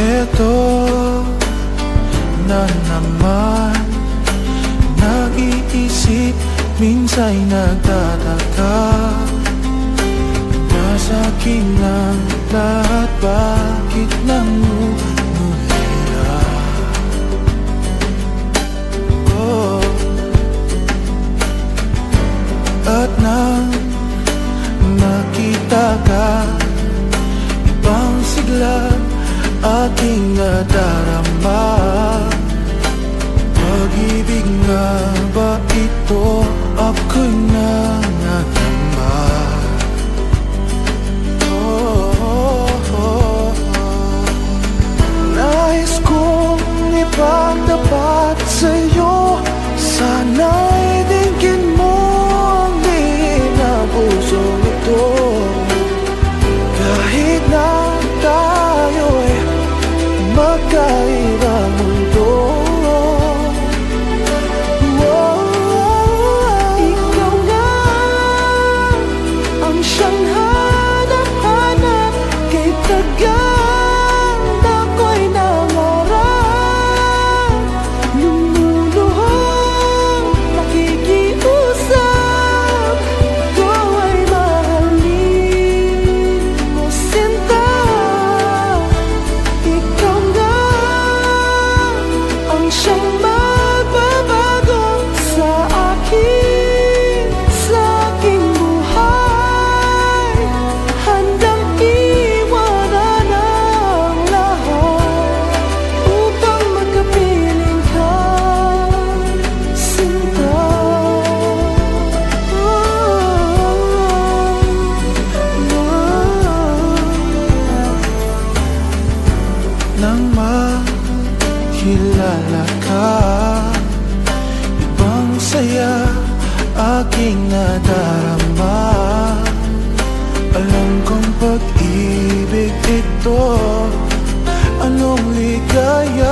Eto na naman, nag-iisip, minsa'y nagtataka. Nasa akin ang lahat, bakit nangunguhila? Oh. At nang nakita ka, ibang sigla aking nadarama. Pag-ibig nga ba ito? Ako'y nangangamba. Nais kong ipagtapat sa'yo, sana'y dinggin mo ang diin na pusong ito. Kahit na tayo'y magkaibang mundo, ikaw lang ang siyang hanap-hanap. Kay tagang ako'y nangarap, lumuluhang nakikiusap. Ito ay mahalin mo, sinta. Ikaw nga ang siyang magbabago sa aking buhay. Handang iwanan ang lahat upang magkapiling ka, sinta. Nang makilala ka, ibang saya aking nadarama. Alam kong pag-ibig ito, anong ligaya.